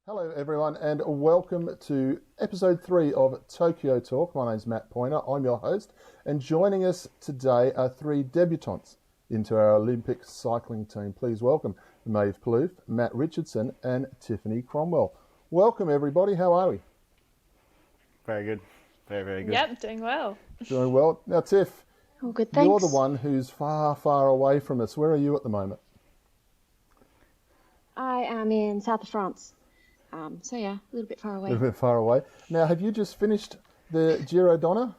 Hello, everyone, and welcome to episode 3 of Tokyo Talk. My name's Matt Pointer. I'm your host, and joining us today are 3 debutantes into our Olympic cycling team. Please welcome Maeve Plouffe, Matt Richardson, and Tiffany Cromwell. Welcome, everybody. How are we? Very good. Very good. Yep, doing well. Doing well. Now, Tiff, Oh, good, thanks. you're the one who's far away from us. Where are you at the moment? I am in south of France. So yeah, a little bit far A away. little bit far away. Now, have you just finished the Giro d'Onna?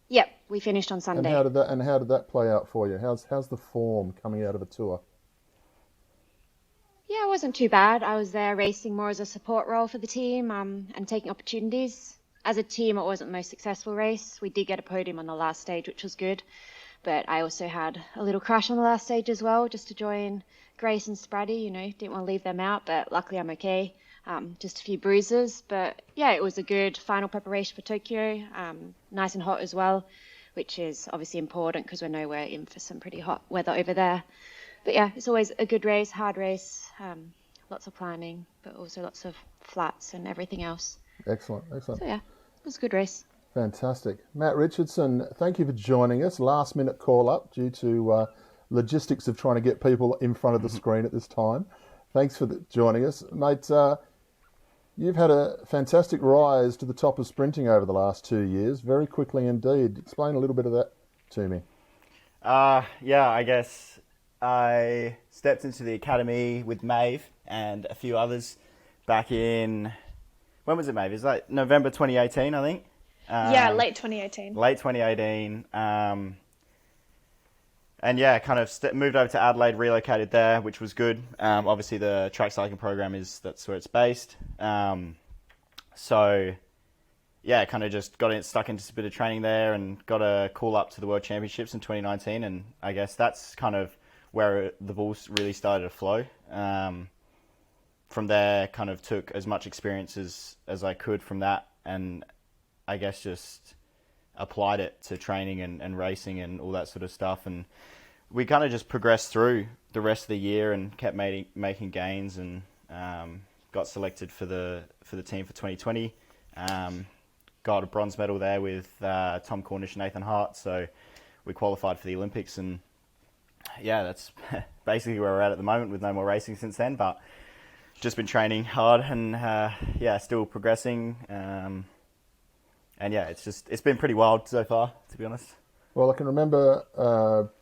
Yep, we finished on And Sunday. how did that play out for you? How's the form coming out of a tour? Yeah, it wasn't too bad. I was there racing more as a support role for the team, and taking opportunities. As a team, it wasn't the most successful race. We did get a podium on the last stage, which was good. But I also had a little crash on the last stage as well, just to join Grace and Spraddy. Didn't want to leave them out, but luckily I'm okay. Just a few bruises. But yeah, it was a good final preparation for Tokyo. Nice and hot as well, which is obviously important because we know we're in for some pretty hot weather over there. But yeah, it's always a good race, hard race, lots of climbing, but also lots of flats and everything else. Excellent. So yeah, it was a good race. Fantastic. Matt Richardson, thank you for joining us. Last minute call up due to logistics of trying to get people in front of the screen at this time. Thanks for joining us. Mate, you've had a fantastic rise to the top of sprinting over the last 2 years, very quickly indeed. Explain a little bit of that to me. Yeah, I guess I stepped into the academy with Maeve and a few others back in, when was it, Maeve? It's like November 2018, I think. Yeah, late 2018. Late 2018. And yeah, kind of moved over to Adelaide, relocated there, which was good. Obviously, the track cycling program that's where it's based. So yeah, kind of just stuck into a bit of training there and got a call up to the World Championships in 2019. And I guess that's kind of where the balls really started to flow. From there, kind of took as much experience as I could from that, and I guess just applied it to training and racing and all that sort of stuff. And we kind of just progressed through the rest of the year and kept making gains, and got selected for the team for 2020. Got a bronze medal there with Tom Cornish and Nathan Hart, so we qualified for the Olympics. And yeah, that's basically where we're at the moment, with no more racing since then, but just been training hard and yeah, still progressing. And yeah, it's been pretty wild so far, to be honest. Well, I can remember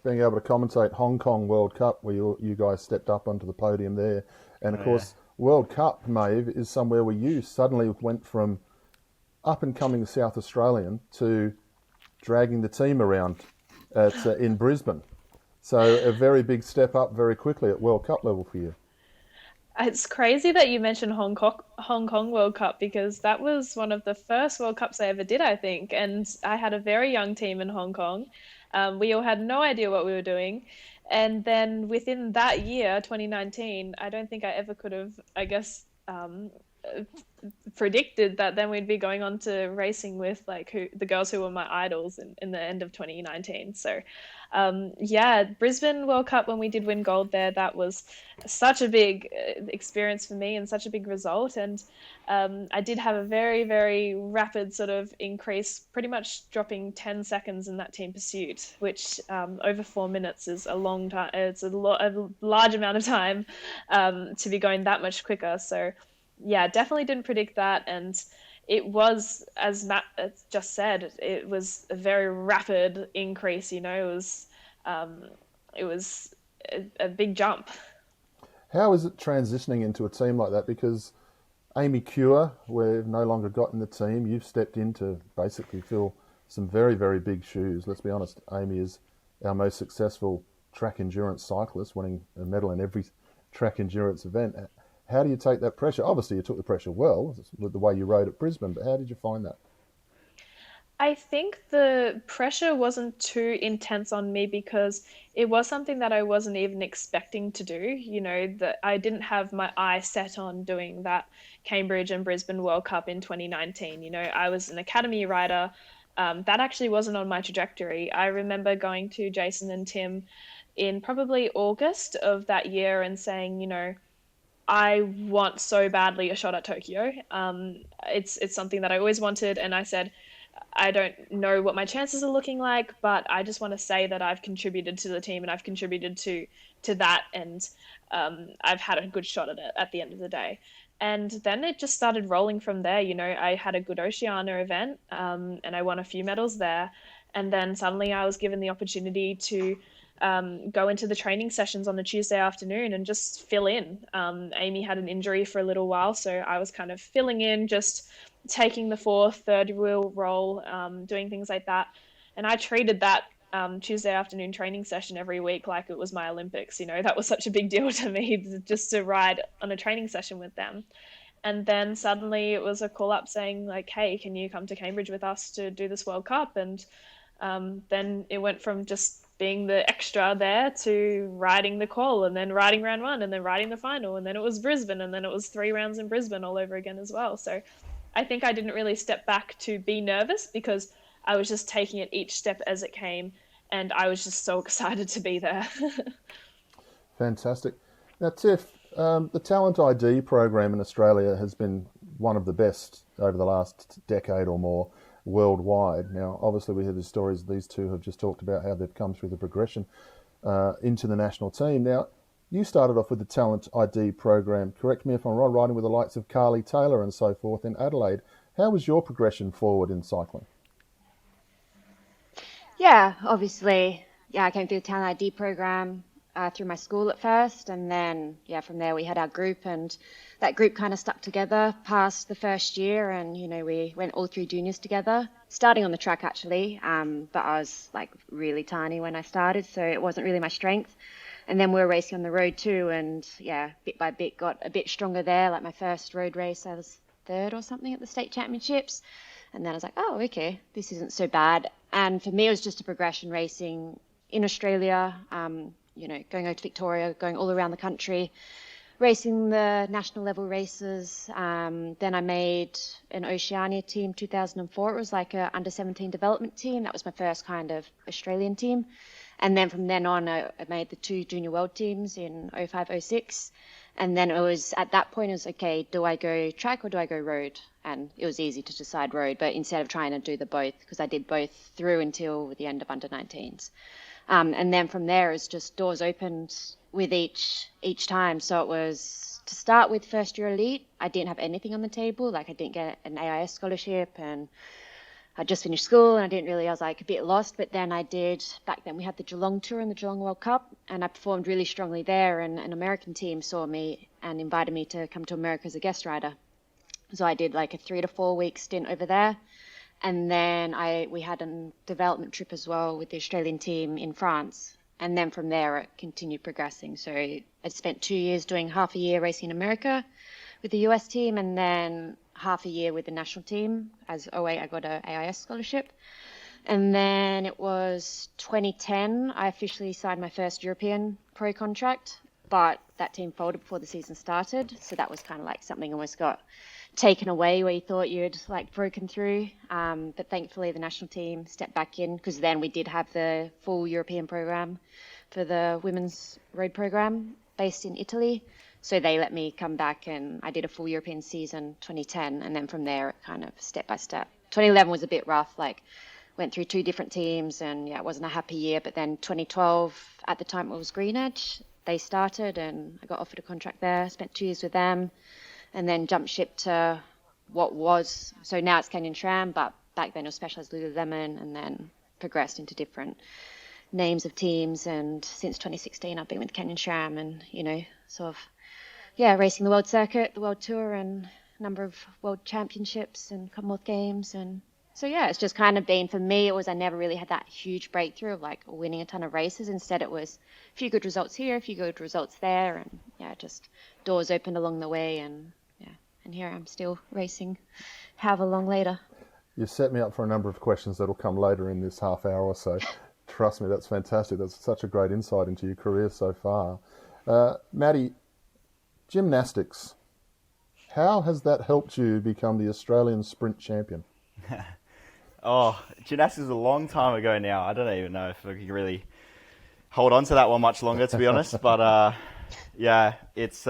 being able to commentate Hong Kong World Cup, where you guys stepped up onto the podium there. And of course, World Cup, Maeve, is somewhere where you suddenly went from up-and-coming South Australian to dragging the team around in Brisbane. So a very big step up very quickly at World Cup level for you. It's crazy that you mentioned Hong Kong World Cup, because that was one of the first World Cups I ever did, I think. And I had a very young team in Hong Kong. We all had no idea what we were doing. And then within that year, 2019, I don't think I ever could have, I guess, predicted that then we'd be going on to racing with the girls who were my idols in the end of 2019. So yeah, Brisbane World Cup, when we did win gold there, that was such a big experience for me and such a big result. And I did have a very, very rapid sort of increase, pretty much dropping 10 seconds in that team pursuit, which over 4 minutes is a long time. It's a large amount of time to be going that much quicker. So yeah, definitely didn't predict that. And it was, as Matt just said, it was a very rapid increase. It was a big jump. How is it transitioning into a team like that? Because Amy Cure, we've no longer got in the team. You've stepped in to basically fill some very, very big shoes. Let's be honest, Amy is our most successful track endurance cyclist, winning a medal in every track endurance event. How do you take that pressure? Obviously, you took the pressure well with the way you rode at Brisbane, but how did you find that? I think the pressure wasn't too intense on me because it was something that I wasn't even expecting to do. That I didn't have my eye set on doing that Cambridge and Brisbane World Cup in 2019. I was an academy rider. That actually wasn't on my trajectory. I remember going to Jason and Tim in probably August of that year and saying, I want so badly a shot at Tokyo. It's something that I always wanted, and I said, I don't know what my chances are looking like, but I just want to say that I've contributed to the team and I've contributed to that, and I've had a good shot at it at the end of the day. And then it just started rolling from there. You know, I had a good Oceania event, and I won a few medals there. And then suddenly I was given the opportunity to go into the training sessions on a Tuesday afternoon and just fill in. Amy had an injury for a little while, so I was kind of filling in, just taking the fourth, third wheel role, doing things like that. And I treated that Tuesday afternoon training session every week like it was my Olympics. You know, that was such a big deal to me, just to ride on a training session with them. And then suddenly it was a call up saying like, hey, can you come to Cambridge with us to do this World Cup? And then it went from just being the extra there to riding the call, and then riding round one, and then riding the final, and then it was Brisbane, and then it was 3 rounds in Brisbane all over again as well. So I think I didn't really step back to be nervous, because I was just taking it each step as it came, and I was just so excited to be there. Fantastic. Now, Tiff, the Talent ID program in Australia has been one of the best over the last decade or more worldwide. Now, obviously, we hear the stories these two have just talked about, how they've come through the progression into the national team. Now, you started off with the Talent ID program, correct me if I'm wrong, riding with the likes of Carly Taylor and so forth in Adelaide. How was your progression forward in cycling? Yeah, obviously, yeah, I came through the Talent ID program through my school at first, and then yeah, from there we had our group, and that group kind of stuck together past the first year, and you know, we went all through juniors together, starting on the track actually, but I was like really tiny when I started, so it wasn't really my strength. And then we were racing on the road too, and yeah, bit by bit got a bit stronger there. Like my first road race, I was third or something at the state championships. And then I was like, oh, okay, this isn't so bad. And for me, it was just a progression racing in Australia, you know, going over to Victoria, going all around the country, racing the national level races. Then I made an Oceania team 2004. It was like a under 17 development team. That was my first kind of Australian team. And then from then on, I made the 2 junior world teams in 05, 06. And then it was, at that point, it was, okay, do I go track or do I go road? And it was easy to decide road, but instead of trying to do the both, because I did both through until the end of under 19s. And then from there, it's just doors opened with each time. So it was, to start with first year elite, I didn't have anything on the table. Like I didn't get an AIS scholarship, and I just finished school, and I was like a bit lost, but then back then we had the Geelong Tour and the Geelong World Cup, and I performed really strongly there, and an American team saw me and invited me to come to America as a guest rider. So I did like a 3 to 4 week stint over there. And then we had a development trip as well with the Australian team in France. And then from there, it continued progressing. So I spent 2 years doing half a year racing in America with the US team, and then half a year with the national team. As 08, I got an AIS scholarship. And then it was 2010, I officially signed my first European pro contract, but that team folded before the season started. So that was kind of like something almost got taken away where you thought you'd like broken through. But thankfully the national team stepped back in, because then we did have the full European program for the women's road program based in Italy. So they let me come back, and I did a full European season 2010, and then from there it kind of step by step. 2011 was a bit rough, like went through 2 different teams, and yeah, it wasn't a happy year. But then 2012, at the time it was Green Edge, they started, and I got offered a contract there, spent 2 years with them, and then jumped ship to what was, so now it's Canyon SRAM, but back then it was Specialized Lululemon, and then progressed into different names of teams. And since 2016 I've been with Canyon SRAM, and you know, sort of racing the world circuit, the world tour, and a number of world championships and Commonwealth Games. And so yeah, it's just kind of been, for me, it was, I never really had that huge breakthrough of like winning a ton of races. Instead it was a few good results here, a few good results there, and yeah, just doors opened along the way, and here I'm still racing however long later. You set me up for a number of questions that will come later in this half hour or so. Trust me, that's fantastic. That's such a great insight into your career so far. Maddie, gymnastics, how has that helped you become the Australian sprint champion? Oh, gymnastics was a long time ago now. I don't even know if I can really hold on to that one much longer, to be honest. But yeah, it's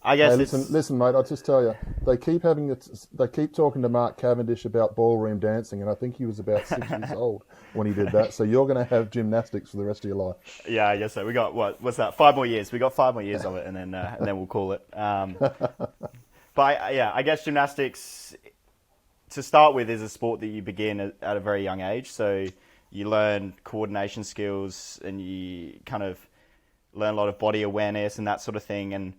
I guess Hey, listen, mate. I'll just tell you, they keep talking to Mark Cavendish about ballroom dancing, and I think he was about 6 years old when he did that. So you're going to have gymnastics for the rest of your life. Yeah, I guess so. We got what's that? 5 more years. We got 5 more years of it, and then we'll call it. But I guess gymnastics, to start with, is a sport that you begin at a very young age. So you learn coordination skills, and you kind of learn a lot of body awareness and that sort of thing. And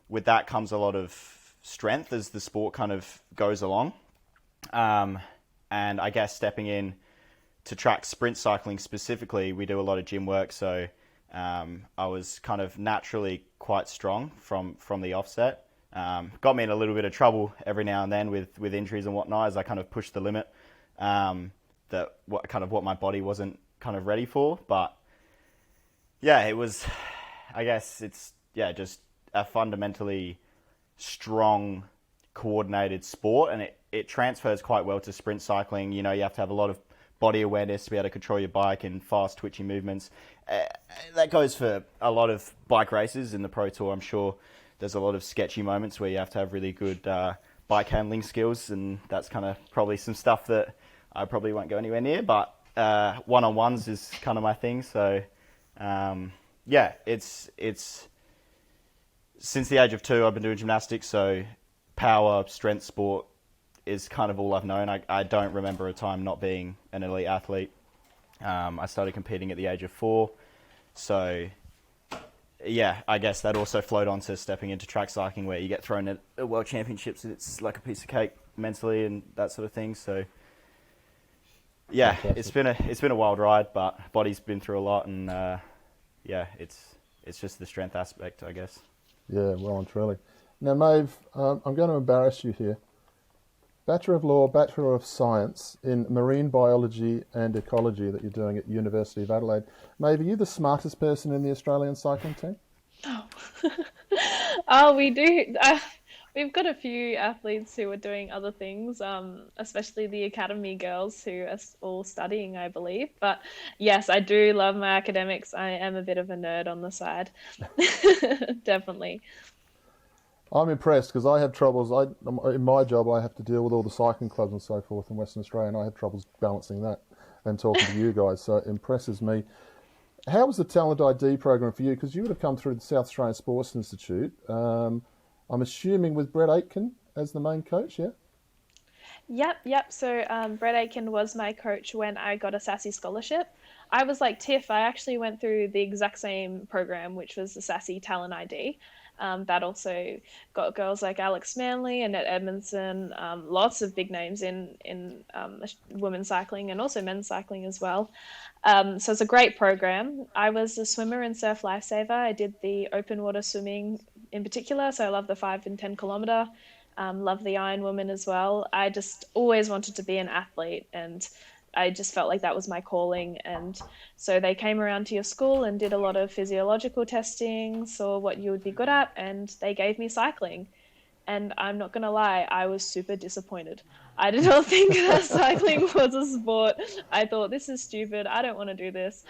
with that comes a lot of strength as the sport kind of goes along. And I guess stepping in to track sprint cycling specifically, we do a lot of gym work. So I was kind of naturally quite strong from the offset. Got me in a little bit of trouble every now and then with injuries and whatnot as I kind of pushed the limit what my body wasn't kind of ready for. But yeah, it was, I guess it's just a fundamentally strong, coordinated sport, and it transfers quite well to sprint cycling. You know, you have to have a lot of body awareness to be able to control your bike and fast twitchy movements. That goes for a lot of bike races in the Pro Tour. I'm sure there's a lot of sketchy moments where you have to have really good bike handling skills, and that's kind of probably some stuff that I probably won't go anywhere near, but one-on-ones is kind of my thing. So it's since the age of 2 I've been doing gymnastics, so power, strength sport is kind of all I've known. I don't remember a time not being an elite athlete. I started competing at the age of 4, so yeah, I guess that also flowed on to stepping into track cycling, where you get thrown at world championships and it's like a piece of cake mentally and that sort of thing. So yeah, Fantastic. it's been a wild ride, but body's been through a lot, and it's just the strength aspect, I guess. Yeah, well and truly. Now, Maeve, I'm going to embarrass you here. Bachelor of Law, Bachelor of Science in Marine Biology and Ecology that you're doing at University of Adelaide. Maeve, are you the smartest person in the Australian cycling team? Oh, oh, we do. We've got a few athletes who are doing other things, especially the academy girls who are all studying, I believe. But yes, I do love my academics. I am a bit of a nerd on the side. Definitely. I'm impressed because I have troubles. In my job, I have to deal with all the cycling clubs and so forth in Western Australia, and I have troubles balancing that and talking to you guys. So it impresses me. How was the Talent ID program for you? Because you would have come through the South Australian Sports Institute. I'm assuming with Brett Aitken as the main coach, yeah? Yep. So Brett Aiken was my coach when I got a Sassy scholarship. I was like Tiff. I actually went through the exact same program, which was the Sassy Talent ID. That also got girls like Alex Manley, Annette Edmondson, lots of big names in women's cycling and also men's cycling as well. So it's a great program. I was a swimmer in Surf Lifesaver. I did the open water swimming in particular, so I love the 5 and 10 kilometer. Love the Iron Woman as well. I just always wanted to be an athlete, and I just felt like that was my calling. And so they came around to your school and did a lot of physiological testing, saw what you would be good at, and they gave me cycling. And I'm not going to lie, I was super disappointed. I did not think that cycling was a sport. I thought, this is stupid. I don't want to do this.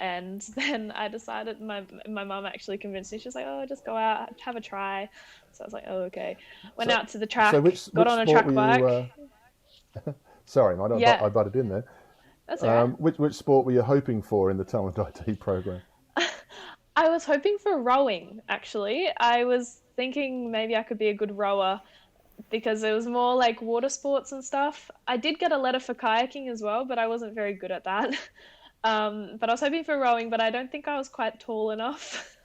And then I decided, my mum actually convinced me. She was like, oh, just go out, have a try. So I was like, oh, okay. Went out to the track, So got on a track were bike. you? Sorry, mate, Yeah, I butted in there. that's all right. Which sport were you hoping for in the Talent ID program? I was hoping for rowing, actually. I was thinking maybe I could be a good rower because it was more like water sports and stuff. I did get a letter for kayaking as well, but I wasn't very good at that. But I was hoping for rowing, but I don't think I was quite tall enough.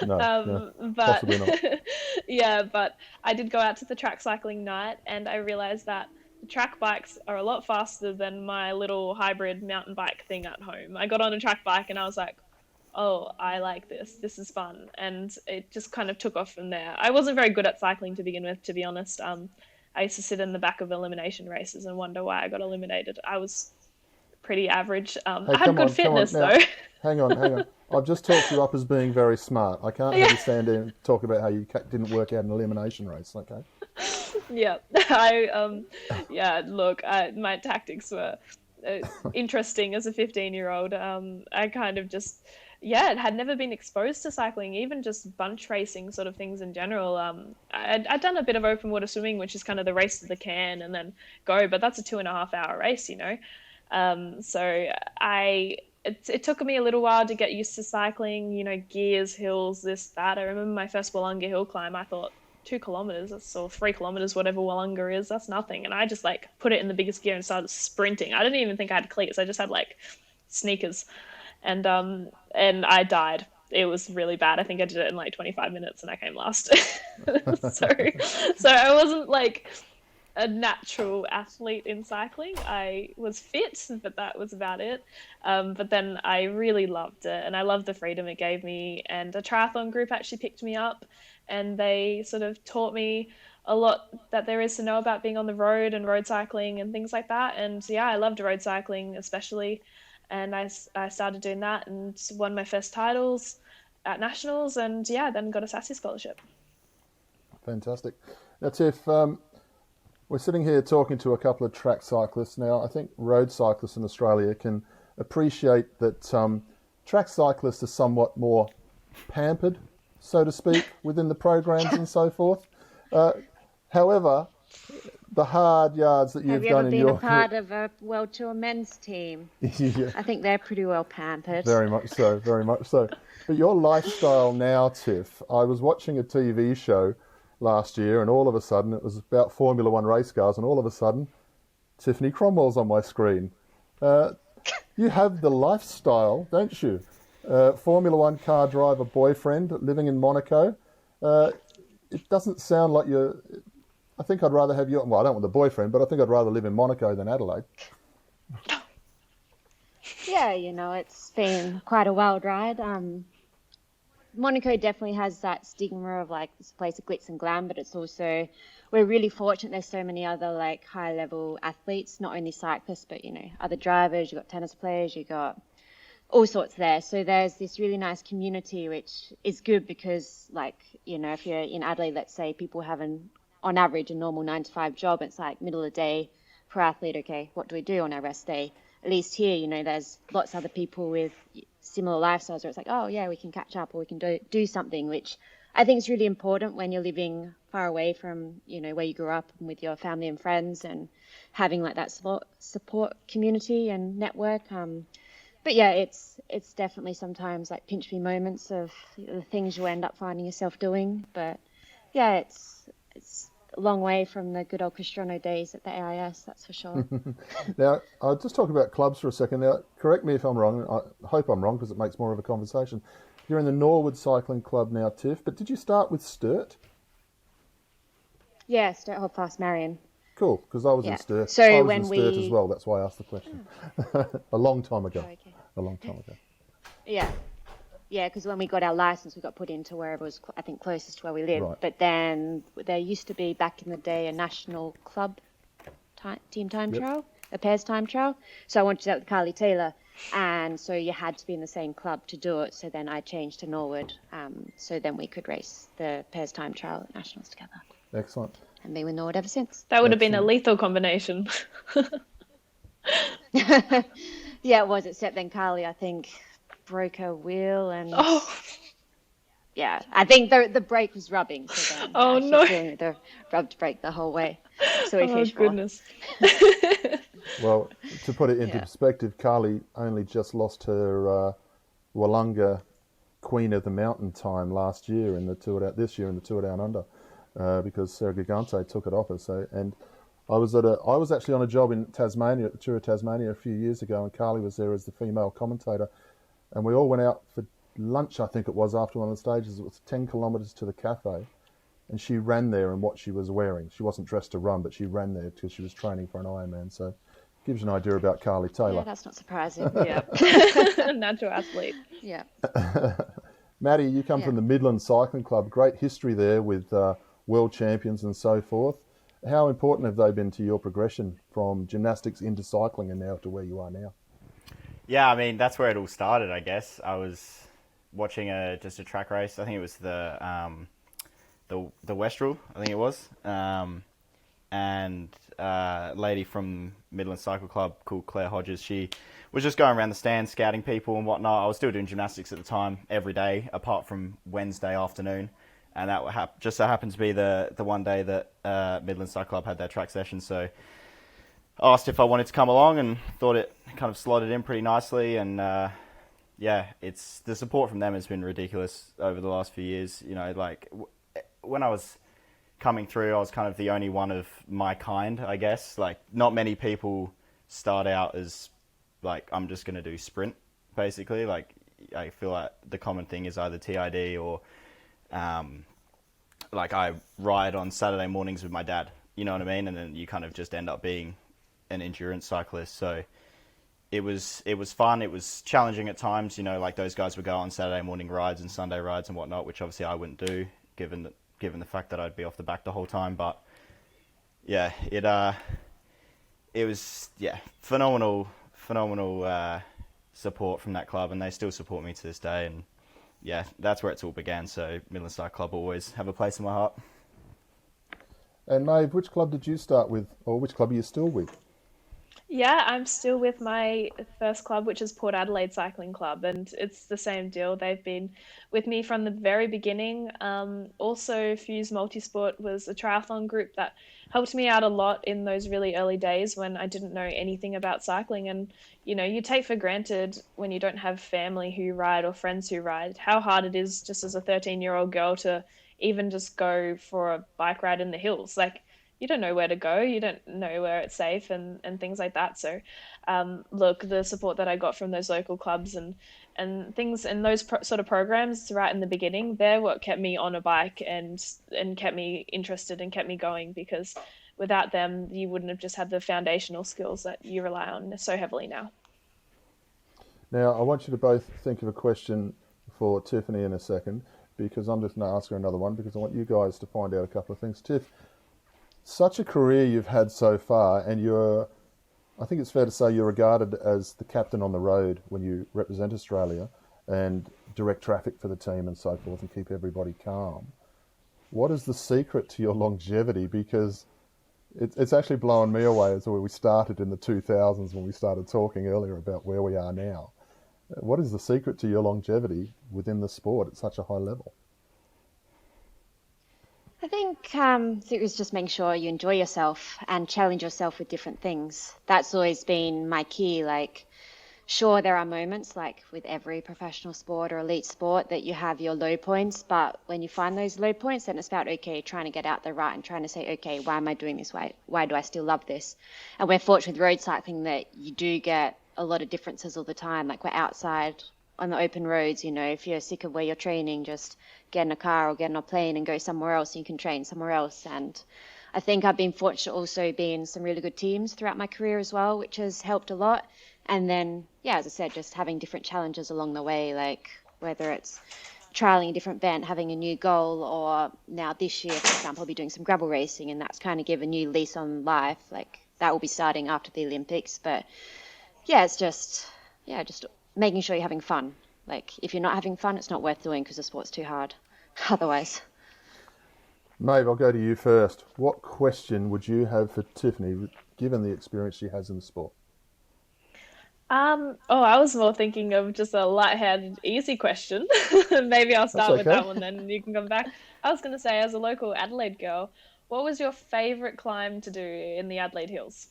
No, But possibly not. yeah, but I did go out to the track cycling night, and I realized that the track bikes are a lot faster than my little hybrid mountain bike thing at home. I got on a track bike and I was like, oh, I like this. This is fun. And it just kind of took off from there. I wasn't very good at cycling to begin with, to be honest. I used to sit in the back of elimination races and wonder why I got eliminated. I was pretty average. Hey, I had good come on fitness, now. though. Hang on. I've just talked you up as being very smart. I can't have Yeah. you stand there and talk about how you didn't work out an elimination race, okay? Yeah, yeah, look, my tactics were interesting as a 15-year-old. I kind of just yeah, had never been exposed to cycling, even just bunch racing sort of things in general. I'd done a bit of open water swimming, which is kind of the race to the can and then go, but that's a 2.5 hour race, you know. So it took me a little while to get used to cycling, you know, gears, hills, this, that. I remember my first Wollonga hill climb, I thought 2 kilometers or 3 kilometers, whatever Wollonga is, that's nothing. And I just like put it in the biggest gear and started sprinting. I didn't even think I had cleats. I just had like sneakers, and I died. It was really bad. I think I did it in like 25 minutes and I came last. So I wasn't like a natural athlete in cycling. I was fit, but that was about it. But then I really loved it, and I loved the freedom it gave me. And a triathlon group actually picked me up, and they sort of taught me a lot that there is to know about being on the road and road cycling and things like that. And yeah, I loved road cycling especially. And I started doing that and won my first titles at nationals, and yeah, then got a SASI scholarship. Fantastic. Now, Tiff, we're sitting here talking to a couple of track cyclists. Now, I think road cyclists in Australia can appreciate that track cyclists are somewhat more pampered, so to speak, within the programs and so forth. However, the hard yards that you've done in your... Have you ever been a part of a World Tour men's team? Yeah. I think they're pretty well pampered. Very much so, very much so. But your lifestyle now, Tiff, I was watching a TV show last year, and all of a sudden it was about Formula One race cars, and all of a sudden Tiffany Cromwell's on my screen. You have the lifestyle, don't you? Formula One car driver boyfriend living in Monaco. It doesn't sound like you're... I think I'd rather have you... Well, I don't want the boyfriend, but I think I'd rather live in Monaco than Adelaide. Yeah, you know, it's been quite a wild ride. Monaco definitely has that stigma of like this place of glitz and glam, but it's also, we're really fortunate there's so many other like high level athletes, not only cyclists, but you know, other drivers, you've got tennis players, you've got all sorts there. So there's this really nice community, which is good because like, you know, if you're in Adelaide, let's say people having on average a normal 9 to 5 job, it's like middle of the day per athlete, okay, what do we do on our rest day? At least here, you know, there's lots of other people with similar lifestyles where it's like, oh yeah, we can catch up or we can do something, which I think is really important when you're living far away from, you know, where you grew up and with your family and friends, and having like that support community and network. But yeah, it's definitely sometimes like pinch me moments of the things you end up finding yourself doing. But yeah, it's a long way from the good old Cristiano days at the AIS, that's for sure. Now, I'll just talk about clubs for a second. Now, correct me if I'm wrong. I hope I'm wrong because it makes more of a conversation. You're in the Norwood Cycling Club now, Tiff, but did you start with Sturt? Yeah, Sturt Holdfast Marion. Cool, because I was in Sturt. So I was when in Sturt as well, that's why I asked the question. A long time ago. Oh, okay. A long time ago. Yeah. Yeah, because when we got our license, we got put into wherever was, I think, closest to where we lived. Right. But then there used to be, back in the day, a national club team time trial, a pairs time trial. So I wanted to do that with Carly Taylor. And so you had to be in the same club to do it. So then I changed to Norwood. So then we could race the pairs time trial at nationals together. Excellent. And been with Norwood ever since. That would have been a lethal combination. Yeah, it was, except then Carly, I think, broke her wheel and yeah, I think the brake was rubbing. So then the rubbed brake the whole way. So we fished goodness. Well, to put it into perspective, Carly only just lost her Wollonga Queen of the Mountain time last year in the Tour this year in the Tour Down Under because Sarah Gigante took it off her. So and I was actually on a job in Tasmania at the Tour of Tasmania a few years ago, and Carly was there as the female commentator. And we all went out for lunch, I think it was, after one of the stages. It was 10 kilometres to the cafe. And she ran there in what she was wearing. She wasn't dressed to run, but she ran there because she was training for an Ironman. So gives you an idea about Carly Taylor. Yeah, that's not surprising. Yeah. Natural athlete. Yeah. Maddie, you come from the Midland Cycling Club. Great history there with world champions and so forth. How important have they been to your progression from gymnastics into cycling and now to where you are now? Yeah, I mean, that's where it all started, I guess. I was watching just a track race. I think it was the Westrel, I think it was. And lady from Midland Cycle Club called Claire Hodges. She was just going around the stands scouting people and whatnot. I was still doing gymnastics at the time every day, apart from Wednesday afternoon. And that just so happened to be the one day that Midland Cycle Club had their track session. So I asked if I wanted to come along and thought it kind of slotted in pretty nicely. And it's the support from them has been ridiculous over the last few years. You know, like when I was coming through, I was kind of the only one of my kind, I guess. Like, not many people start out as, like, I'm just going to do sprint, basically. Like, I feel like the common thing is either TID or, like, I ride on Saturday mornings with my dad, you know what I mean? And then you kind of just end up being an endurance cyclist. So it was fun. It was challenging at times, you know, like those guys would go on Saturday morning rides and Sunday rides and whatnot, which obviously I wouldn't do, given the fact that I'd be off the back the whole time. But yeah, it was phenomenal support from that club, and they still support me to this day. And yeah, that's where it's all began. So Midland Cycle Club will always have a place in my heart. And Maeve, which club did you start with, or which club are you still with? Yeah, I'm still with my first club, which is Port Adelaide Cycling Club, and it's the same deal. They've been with me from the very beginning. Also, Fuse Multisport was a triathlon group that helped me out a lot in those really early days when I didn't know anything about cycling. And, you know, you take for granted when you don't have family who ride or friends who ride, how hard it is just as a 13-year-old girl to even just go for a bike ride in the hills. Like, you don't know where to go, you don't know where it's safe and things like that. So, look, the support that I got from those local clubs and things and those sort of programs right in the beginning, they're what kept me on a bike and kept me interested and kept me going, because without them, you wouldn't have just had the foundational skills that you rely on so heavily now. Now, I want you to both think of a question for Tiffany in a second, because I'm just going to ask her another one, because I want you guys to find out a couple of things. Tiff, such a career you've had so far, and I think it's fair to say you're regarded as the captain on the road when you represent Australia and direct traffic for the team and so forth and keep everybody calm. What is the secret to your longevity? Because it's actually blowing me away as where we started in the 2000s when we started talking earlier about where we are now. What is the secret to your longevity within the sport at such a high level? I think it was just making sure you enjoy yourself and challenge yourself with different things. That's always been my key. Like, sure, there are moments, like with every professional sport or elite sport, that you have your low points. But when you find those low points, then it's about, okay, trying to get out there right and trying to say, okay, why am I doing this? Why do I still love this? And we're fortunate with road cycling that you do get a lot of differences all the time. Like, we're outside on the open roads, you know, if you're sick of where you're training, just get in a car or get on a plane and go somewhere else and you can train somewhere else. And I think I've been fortunate also being some really good teams throughout my career as well, which has helped a lot. And then, yeah, as I said, just having different challenges along the way, like whether it's trialing a different event, having a new goal, or now this year, for example, I'll be doing some gravel racing, and that's kind of give a new lease on life. Like, that will be starting after the Olympics. But yeah, it's just making sure you're having fun. Like, if you're not having fun, it's not worth doing because the sport's too hard otherwise. Maeve, I'll go to you first. What question would you have for Tiffany, given the experience she has in the sport? I was more thinking of just a light-handed, easy question. Maybe I'll start with that one then, and you can come back. I was going to say, as a local Adelaide girl, what was your favourite climb to do in the Adelaide Hills?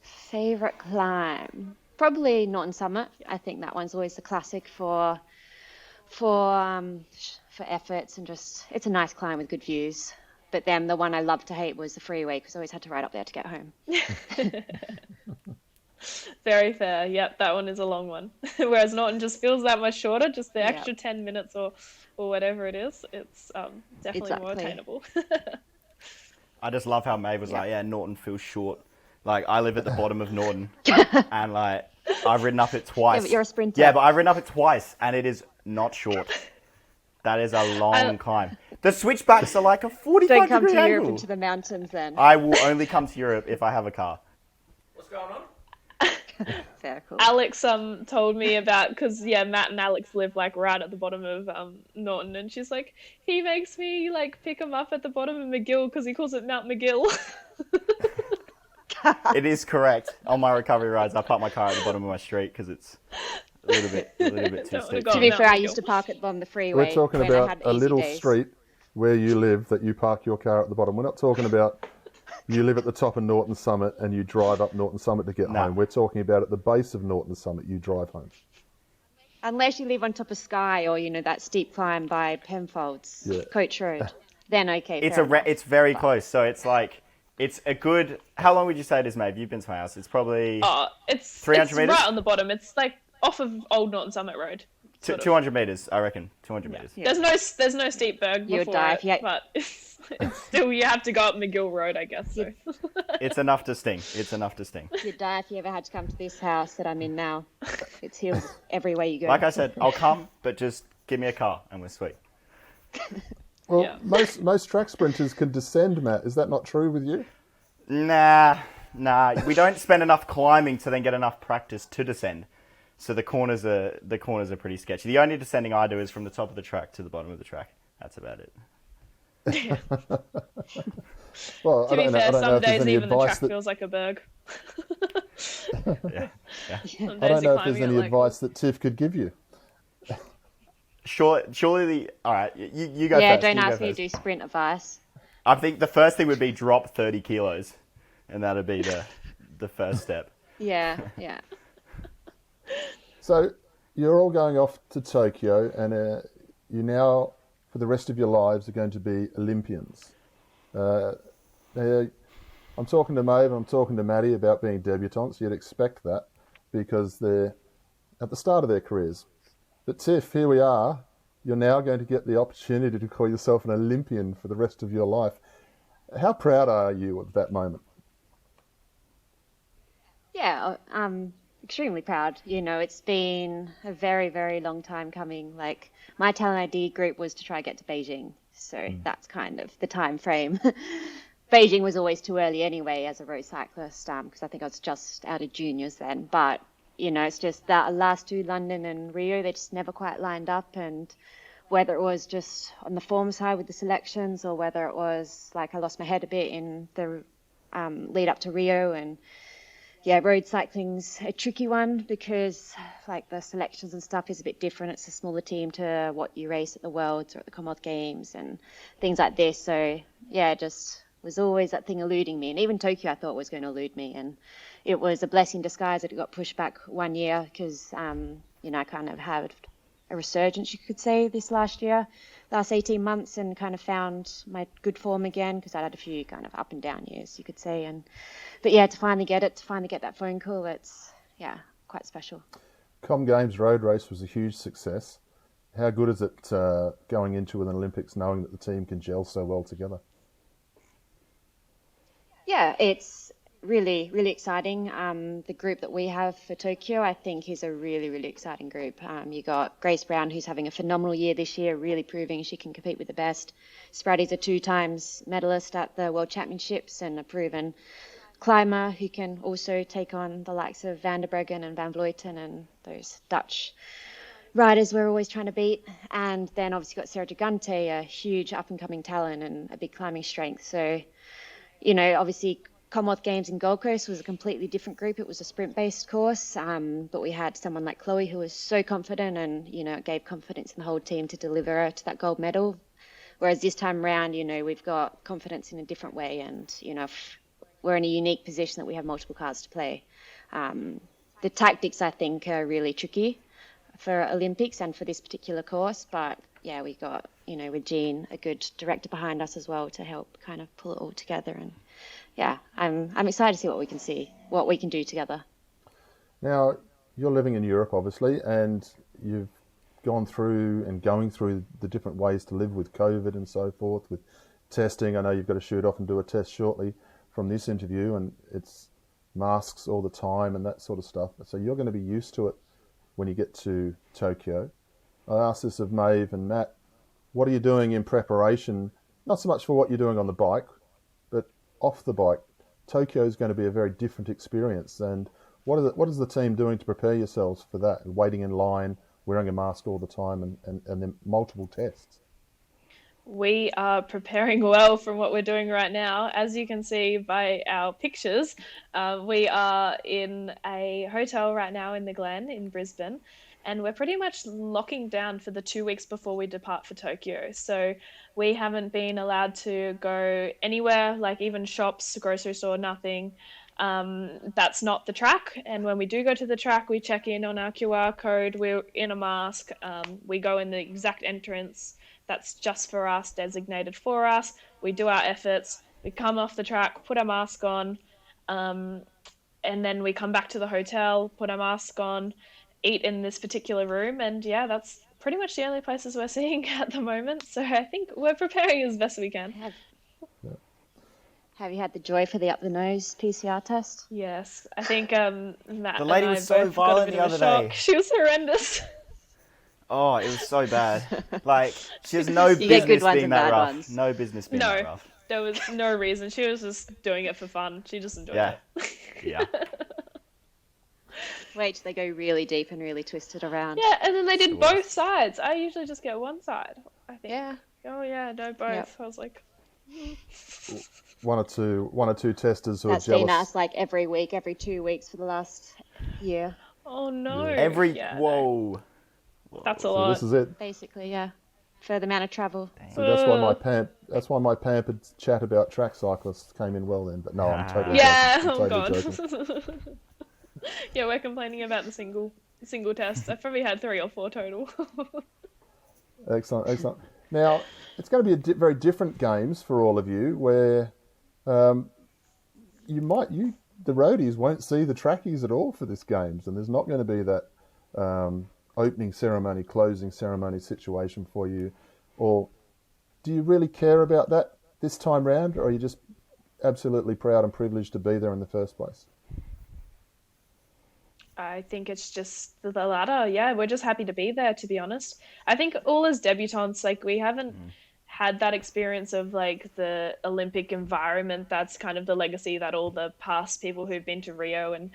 Favourite climb? Probably Norton Summit. I think that one's always the classic for efforts, and just, it's a nice climb with good views. But then the one I loved to hate was the freeway, because I always had to ride up there to get home. Very fair. Yep, that one is a long one. Whereas Norton just feels that much shorter, just the extra 10 minutes or whatever it is. It's definitely more attainable. I just love how Maeve was like, yeah, Norton feels short. Like, I live at the bottom of Norton, and like, I've ridden up it twice. Yeah, but you're a sprinter. Yeah, but I've ridden up it twice, and it is not short. That is a long climb. The switchbacks are like a 45-degree angle. Don't come to Europe into the mountains then. I will only come to Europe if I have a car. What's going on? Very cool. Alex told me about, because Matt and Alex live like right at the bottom of Norton, and she's like, he makes me like pick him up at the bottom of McGill because he calls it Mount McGill. It is correct. On my recovery rides, I park my car at the bottom of my street because it's a little bit too Don't wanna steep. go To on be Mount fair, I McGill. used to park at the bottom of the freeway. We're talking when I about had a easy little days. street where you live that you park your car at the bottom. We're not talking about you live at the top of Norton Summit and you drive up Norton Summit to get No. home. We're talking about at the base of Norton Summit you drive home. Unless you live on top of Skye or, that steep climb by Penfolds, Yeah. Coach Road, then okay. It's fair enough. it's very close. So it's like it's a good. How long would you say it is, Maeve? You've been to my house. It's probably It's 300 meters? right on the bottom. It's like off of Old Norton Summit Road. sort of. 200 meters, I reckon. 200 meters. Yeah. There's no steep berg You would before die it, if you- but it's still, you have to go up McGill Road, I guess. So. It's enough to sting. It's enough to sting. You'd die if you ever had to come to this house that I'm in now. It's hills every way you go. Like I said, I'll come, but just give me a car and we're sweet. Well, Yeah. most track sprinters can descend, Matt. Is that not true with you? Nah. We don't spend enough climbing to then get enough practice to descend. So the corners are pretty sketchy. The only descending I do is from the top of the track to the bottom of the track. That's about it. Well, To be fair, I don't know some if there's days any even the advice track that feels like a berg. Yeah. Some I days don't you're know if there's climbing any it like- advice that Tiff could give you. Surely all right, you go yeah, first. don't you go ask me to first. do sprint advice. I think the first thing would be drop 30 kilos, and that'd be the first step. Yeah. So you're all going off to Tokyo, and you now, for the rest of your lives, are going to be Olympians. I'm talking to Maeve and I'm talking to Maddie about being debutantes. You'd expect that because they're at the start of their careers. But Tiff, here we are. You're now going to get the opportunity to call yourself an Olympian for the rest of your life. How proud are you of that moment? Yeah, I'm extremely proud. It's been a very, very long time coming. Like, my talent ID group was to try to get to Beijing. So that's kind of the time frame. Beijing was always too early anyway as a road cyclist, because I think I was just out of juniors then. But, it's just that last two, London and Rio, they just never quite lined up. And whether it was just on the form side with the selections or whether it was like I lost my head a bit in the lead up to Rio. And yeah, road cycling's a tricky one because like the selections and stuff is a bit different. It's a smaller team to what you race at the Worlds or at the Commonwealth Games and things like this. So yeah, just was always that thing eluding me. And even Tokyo I thought was going to elude me. And it was a blessing in disguise that it got pushed back 1 year because, I kind of had a resurgence, you could say, this last 18 months and kind of found my good form again because I had a few kind of up and down years, you could say. But yeah, to finally get that phone call, it's, quite special. Com Games road race was a huge success. How good is it going into an Olympics knowing that the team can gel so well together? Yeah, it's really, really exciting. The group that we have for Tokyo, I think, is a really, really exciting group. You got Grace Brown, who's having a phenomenal year this year, really proving she can compete with the best. Spraddy's a 2 times medalist at the World Championships and a proven climber who can also take on the likes of Van der Breggen and Van Vleuten and those Dutch riders we're always trying to beat. And then obviously got Sarah Gigante, a huge up-and-coming talent and a big climbing strength. So, obviously Commonwealth Games in Gold Coast was a completely different group. It was a sprint-based course, but we had someone like Chloe who was so confident and, it gave confidence in the whole team to deliver to that gold medal. Whereas this time around, we've got confidence in a different way and, we're in a unique position that we have multiple cards to play. The tactics, I think, are really tricky for Olympics and for this particular course, but yeah, we got, with Jean, a good director behind us as well to help kind of pull it all together. And yeah, I'm excited to see what we can do together. Now, you're living in Europe, obviously, and you've gone through and going through the different ways to live with COVID and so forth, with testing. I know you've got to shoot off and do a test shortly from this interview, and it's masks all the time and that sort of stuff. So you're going to be used to it when you get to Tokyo. I asked this of Maeve and Matt, what are you doing in preparation, not so much for what you're doing on the bike, but off the bike? Tokyo is going to be a very different experience, and What is the team doing to prepare yourselves for that? Waiting in line, wearing a mask all the time, and then multiple tests. We are preparing well from what we're doing right now. As you can see by our pictures, we are in a hotel right now in the Glen in Brisbane, and we're pretty much locking down for the 2 weeks before we depart for Tokyo. So we haven't been allowed to go anywhere, like even shops, grocery store, nothing. That's not the track. And when we do go to the track, we check in on our QR code. We're in a mask. We go in the exact entrance that's just for us, designated for us. We do our efforts. We come off the track, put our mask on, and then we come back to the hotel, put our mask on, eat in this particular room, and yeah, that's pretty much the only places we're seeing at the moment. So I think we're preparing as best we can. Have you had the joy for the up the nose PCR test? Yes, I think Matt The lady and I was so both got a violent bit the of a other shock. day. She was horrendous. Oh, it was so bad. Like, she has no You get good business ones being and that bad rough. ones. No business being that No, rough. there was no reason. She was just doing it for fun. She just enjoyed Yeah. it. Yeah. Wait till they go really deep and really twisted around. Yeah, and then they did the worst. both sides. I usually just get one side, I think. Yeah. Oh yeah, no, both. Yep. I was like, One or two testers who That's are jealous. been us like every week, every 2 weeks for the last year. oh no. Yeah, no. Whoa. That's a So lot. this is it. Basically, yeah. For the amount of travel. So that's why my pampered chat about track cyclists came in well then. But no, I'm totally Yeah, joking. oh I'm god. totally joking. Yeah, we're complaining about the single test. I've probably had 3 or 4 total. Excellent, excellent. Now it's going to be very different games for all of you, where the roadies won't see the trackies at all for this games, and there's not going to be that opening ceremony, closing ceremony situation for you. Or do you really care about that this time round, or are you just absolutely proud and privileged to be there in the first place? I think it's just the latter. Yeah, we're just happy to be there, to be honest. I think all as debutantes, like we haven't had that experience of like the Olympic environment. That's kind of the legacy that all the past people who've been to Rio and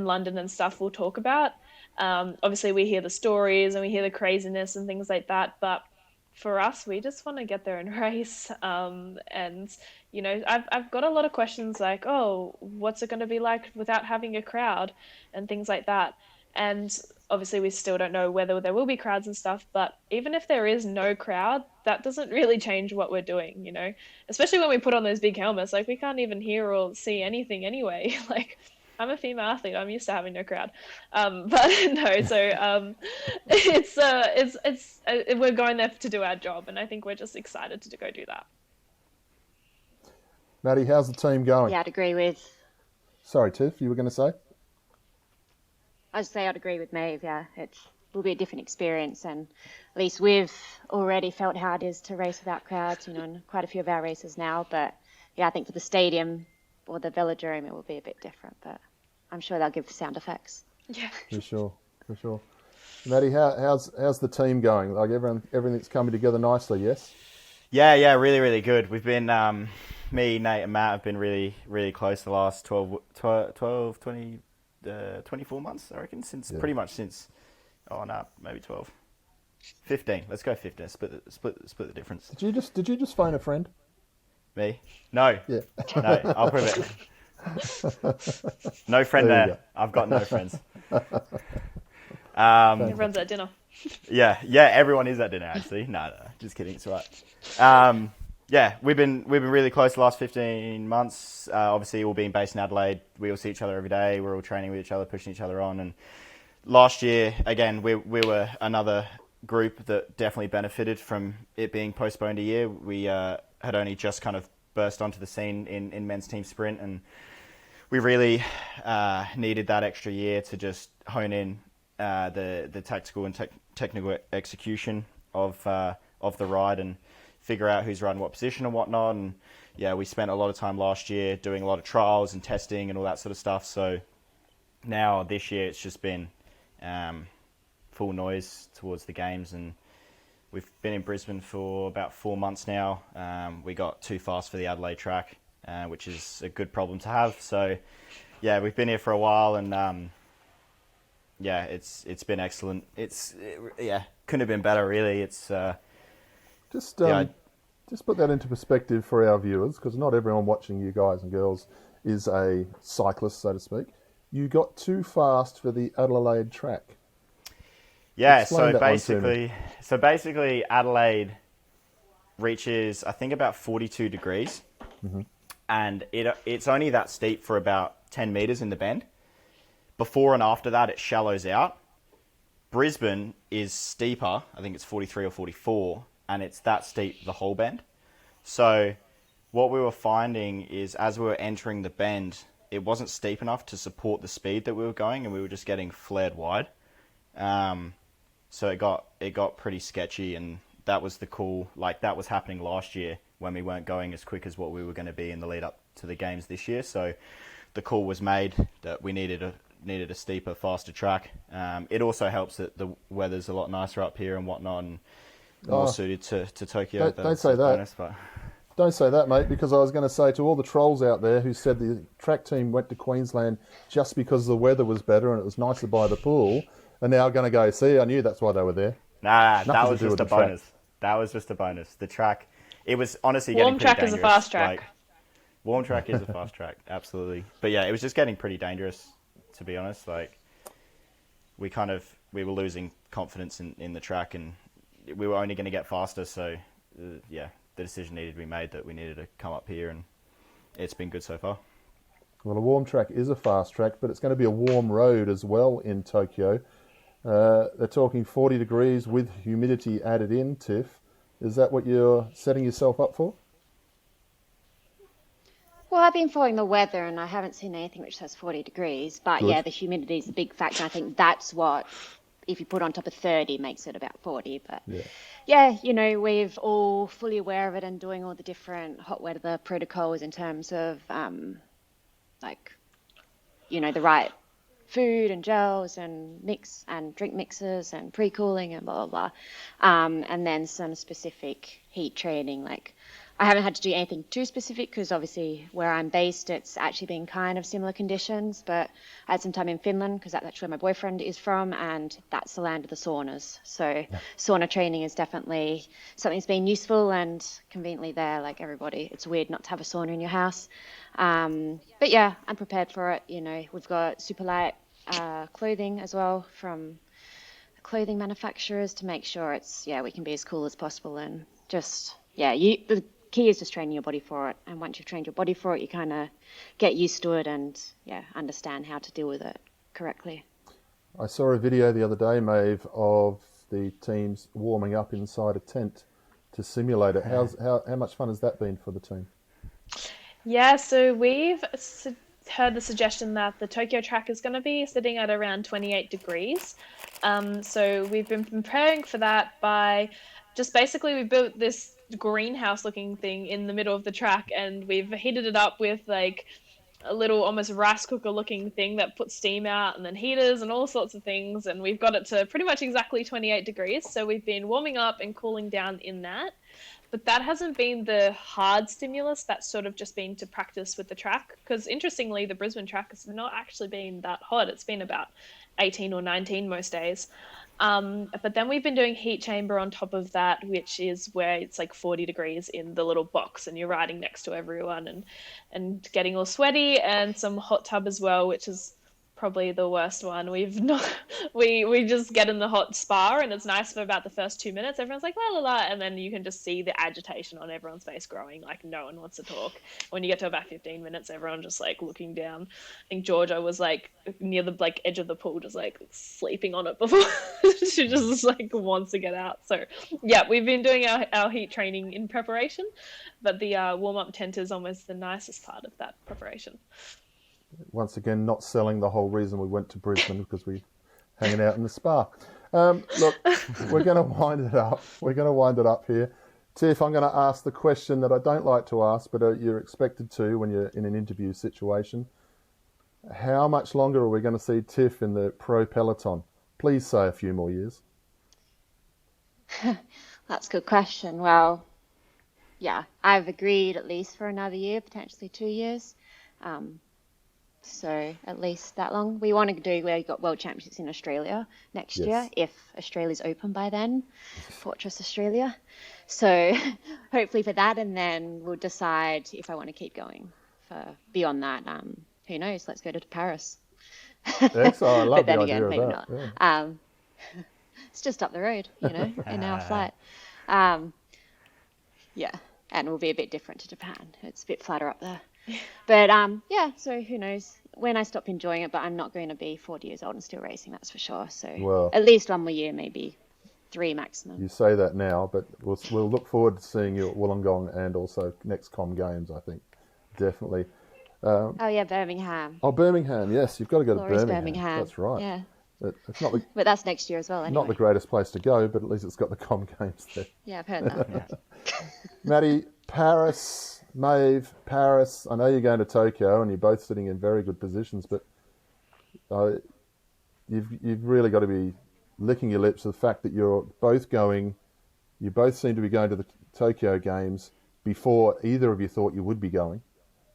London and stuff will talk about. Obviously, we hear the stories and we hear the craziness and things like that, but for us, we just want to get there and race. And you know, I've got a lot of questions like, oh, what's it going to be like without having a crowd and things like that. And obviously, we still don't know whether there will be crowds and stuff. But even if there is no crowd, that doesn't really change what we're doing, you know, especially when we put on those big helmets. Like we can't even hear or see anything anyway. Like I'm a female athlete. I'm used to having no crowd. But no, so we're going there to do our job, and I think we're just excited to go do that. Maddie, how's the team going? Yeah, I'd agree with. Sorry, Tiff, you were going to say? I'd agree with Maeve. Yeah, it will be a different experience, and at least we've already felt how it is to race without crowds. You know, in quite a few of our races now. But yeah, I think for the stadium or the velodrome, it will be a bit different. But I'm sure they'll give sound effects. Yeah, For sure. Maddie, how's the team going? Like everything's coming together nicely, yes? Yeah, really, really good. We've been, me, Nate and Matt have been really, really close the last 24 months, I reckon, pretty much since, maybe 12. 15, let's go 15, split the difference. Did you just phone a friend? Me? No. Yeah. No, I'll prove it. No friend There you there. go. I've got no friends. everyone's at dinner. Yeah, everyone is at dinner actually. No, just kidding. It's all right. Yeah, we've been really close the last 15 months. Obviously, all being based in Adelaide, we all see each other every day. We're all training with each other, pushing each other on. And last year, again, we were another group that definitely benefited from it being postponed a year. We had only just kind of burst onto the scene in men's team sprint, and we really needed that extra year to just hone in the tactical and technical execution of the ride and figure out who's riding what position and whatnot. And yeah, we spent a lot of time last year doing a lot of trials and testing and all that sort of stuff. So now this year it's just been full noise towards the games, and we've been in Brisbane for about 4 months now. We got too fast for the Adelaide track, which is a good problem to have. So yeah, we've been here for a while, and yeah, it's been excellent. Yeah, couldn't have been better really. It's Just yeah, just put that into perspective for our viewers, because not everyone watching you guys and girls is a cyclist, so to speak. You got too fast for the Adelaide track. yeah. Explain that one to me. So basically, Adelaide reaches I think about 42 degrees, and it's only that steep for about 10 meters in the bend. Before and after that, it shallows out. Brisbane is steeper. I think it's 43 or 44, and it's that steep the whole bend. So what we were finding is as we were entering the bend, it wasn't steep enough to support the speed that we were going, and we were just getting flared wide. So it got pretty sketchy, and that was that was happening last year when we weren't going as quick as what we were going to be in the lead up to the games this year. So the call was made that we needed a steeper, faster track. It also helps that the weather's a lot nicer up here and whatnot, and more suited to Tokyo. Don't say that. Bonus, but... Don't say that, mate, because I was going to say to all the trolls out there who said the track team went to Queensland just because the weather was better and it was nicer by the pool, are now going to go, see, I knew that's why they were there. Nah, Nothing that to was do just with a the track. bonus. That was just a bonus. The track, it was honestly Warm getting pretty track is a dangerous. fast track. Warm track is a fast track, absolutely. But yeah, it was just getting pretty dangerous, to be honest. Like, we were losing confidence in the track, and we were only going to get faster. So, yeah, the decision needed to be made that we needed to come up here, and it's been good so far. Well, a warm track is a fast track, but it's going to be a warm road as well in Tokyo. They're talking 40 degrees with humidity added in, Tiff. Is that what you're setting yourself up for? Well, I've been following the weather and I haven't seen anything which says 40 degrees. But Good. yeah, the humidity is a big factor. I think that's what, if you put on top of 30, makes it about 40. But yeah, we're all fully aware of it and doing all the different hot weather protocols in terms of the right food and gels and mix and drink mixes and pre-cooling and blah, blah, blah. And then some specific heat training. I haven't had to do anything too specific because obviously where I'm based, it's actually been kind of similar conditions, but I had some time in Finland because that's actually where my boyfriend is from, and that's the land of the saunas. So sauna training is definitely something that's been useful and conveniently there, like everybody. It's weird not to have a sauna in your house. But yeah, I'm prepared for it. We've got super light clothing as well from clothing manufacturers to make sure we can be as cool as possible, and just, the key is just training your body for it. And once you've trained your body for it, you kind of get used to it and understand how to deal with it correctly. I saw a video the other day, Maeve, of the teams warming up inside a tent to simulate it. How much fun has that been for the team? Yeah, so we've heard the suggestion that the Tokyo track is going to be sitting at around 28 degrees. So we've been preparing for that by just basically we built this greenhouse looking thing in the middle of the track, and we've heated it up with like a little almost rice cooker looking thing that puts steam out, and then heaters and all sorts of things, and we've got it to pretty much exactly 28 degrees. So we've been warming up and cooling down in that. But that hasn't been the hard stimulus. That's sort of just been to practice with the track. Because interestingly, the Brisbane track has not actually been that hot. It's been about 18 or 19 most days. But then we've been doing heat chamber on top of that, which is where it's like 40 degrees in the little box and you're riding next to everyone and getting all sweaty, and some hot tub as well, which is probably the worst one. We just get in the hot spa, and it's nice for about the first 2 minutes. Everyone's like la la la, and then you can just see the agitation on everyone's face growing, like no one wants to talk. When you get to about 15 minutes, everyone just like looking down. I think Georgia was like near the like edge of the pool, just like sleeping on it before she just like wants to get out. So yeah, we've been doing our heat training in preparation, but the warm-up tent is almost the nicest part of that preparation. Once again, not selling the whole reason we went to Brisbane because we hanging out in the spa. Look, we're going to wind it up. We're going to wind it up here. Tiff, I'm going to ask the question that I don't like to ask, but you're expected to when you're in an interview situation. How much longer are we going to see Tiff in the pro peloton? Please say a few more years. That's a good question. Well, yeah, I've agreed at least for another year, potentially 2 years. So at least that long. We want to do where you got World Championships in Australia next year, if Australia's open by then, Fortress Australia. So hopefully for that, and then we'll decide if I want to keep going for beyond that. Who knows? Let's go to Paris. Excellent. I love But then the again, idea maybe of that. not. It's just up the road, an hour flight. Yeah, and we'll be a bit different to Japan. It's a bit flatter up there. But yeah, so who knows when I stop enjoying it, but I'm not going to be 40 years old and still racing, that's for sure. So at least one more year, maybe 3 maximum. You say that now, but we'll look forward to seeing you at Wollongong and also next Com Games, I think. Definitely. Oh, yeah, Birmingham. Oh, Birmingham, yes. You've got to go Glorious to Birmingham. That's right. Yeah. It's not the, But that's next year as well, anyway. not the greatest place to go, but at least it's got the Com Games there. Yeah, I've heard that. Maddie, Paris, Maeve, Paris. I know you're going to Tokyo and you're both sitting in very good positions, but you've really got to be licking your lips at the fact that you're both going, you both seem to be going to the Tokyo Games before either of you thought you would be going.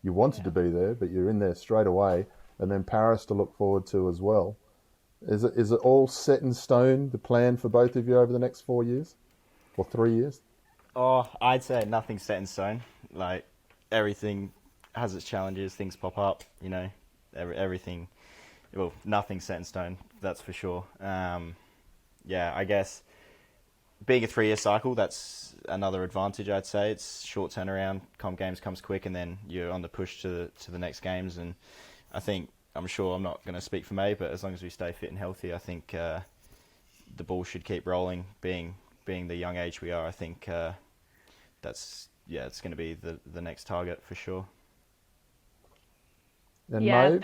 You wanted to be there, but you're in there straight away, and then Paris to look forward to as well. Is it all set in stone, the plan for both of you over the next 4 years? Or 3 years? Oh, I'd say nothing's set in stone. Like, everything has its challenges, things pop up, everything. Well, nothing's set in stone, that's for sure. Yeah, I guess being a 3-year cycle, that's another advantage, I'd say. It's short turnaround, Com Games comes quick, and then you're on the push to the next games. And I'm sure I'm not going to speak for May, but as long as we stay fit and healthy, I think the ball should keep rolling. Being the young age we are, I think it's going to be the next target for sure. And yeah, Maeve?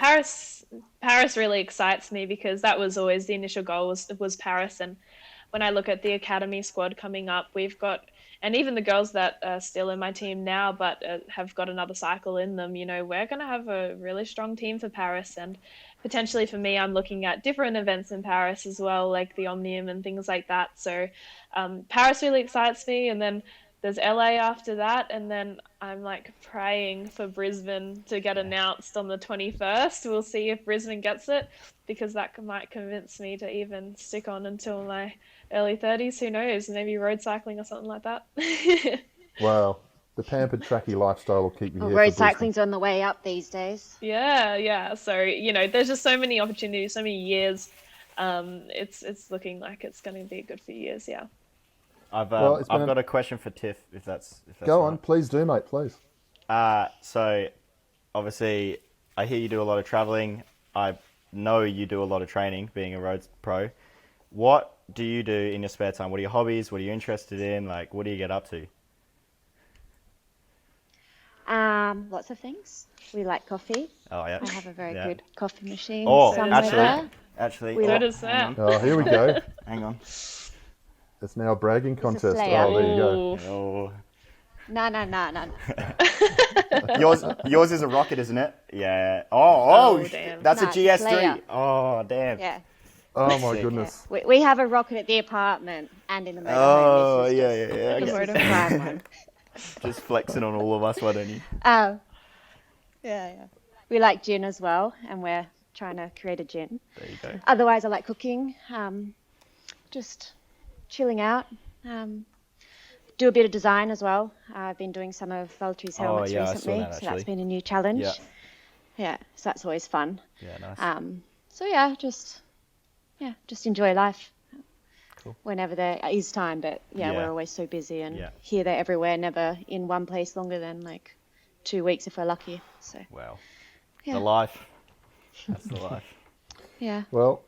Paris really excites me because that was always the initial goal was Paris. And when I look at the academy squad coming up, we've got, and even the girls that are still in my team now but have got another cycle in them, we're going to have a really strong team for Paris. And potentially for me, I'm looking at different events in Paris as well, like the Omnium and things like that. So Paris really excites me. And then there's LA after that, and then I'm like praying for Brisbane to get announced on the 21st. We'll see if Brisbane gets it, because that might convince me to even stick on until my early 30s. Who knows? Maybe road cycling or something like that. Wow, the pampered tracky lifestyle will keep you here. Road cycling's on the way up these days. Yeah. So there's just so many opportunities, so many years. It's looking like it's going to be a good few years. Yeah. I've got a question for Tiff, if that's Go right. on, please do, mate, please. So, obviously, I hear you do a lot of travelling. I know you do a lot of training, being a road pro. What do you do in your spare time? What are your hobbies? What are you interested in? Like, what do you get up to? Lots of things. We like coffee. Oh, yeah. I have a very good coffee machine. Oh, somewhere. actually. So does that. Oh, here we go. Hang on. It's now a bragging contest. Slayer. Oh, there you go. Oh. No. Yours is a rocket, isn't it? Yeah. Oh, damn. that's a No, GS3. Slayer. Oh, damn. Yeah. Oh, my goodness. We have a rocket at the apartment and in the motorhome. Oh, This is yeah. The just motorhome. a prime one. Just flexing on all of us, why don't you? Oh. Yeah. We like gin as well, and we're trying to create a gin. There you go. Otherwise, I like cooking. Just chilling out. Do a bit of design as well. I've been doing some of Valtteri's helmets I saw recently, that, so actually. that's been a new challenge. Yeah, so that's always fun. Yeah, nice. So yeah, just enjoy life. Cool. Whenever there is time, but Yeah. we're always so busy and Yeah. here, there, everywhere, never in one place longer than like 2 weeks if we're lucky. So Wow. yeah, The life. That's the life. yeah. Well,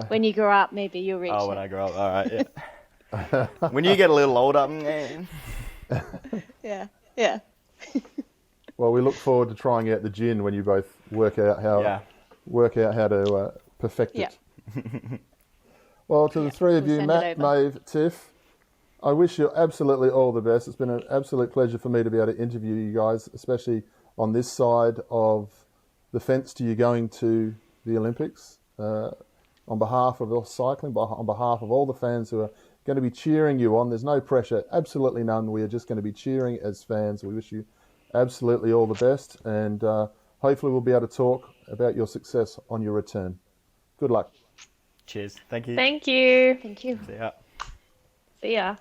When you grow up, maybe you'll reach Oh, it. when I grow up. All right, yeah. When you get a little older, Yeah. well, we look forward to trying out the gin when you both work out how to perfect it. Well, to the three of we'll you, send it Matt, over. Maeve, Tiff, I wish you absolutely all the best. It's been an absolute pleasure for me to be able to interview you guys, especially on this side of the fence to you going to the Olympics. On behalf of all cycling, on behalf of all the fans who are going to be cheering you on, there's no pressure, absolutely none. We are just going to be cheering as fans. We wish you absolutely all the best, and hopefully we'll be able to talk about your success on your return. Good luck. Cheers. Thank you. Thank you. Thank you. See ya. See ya.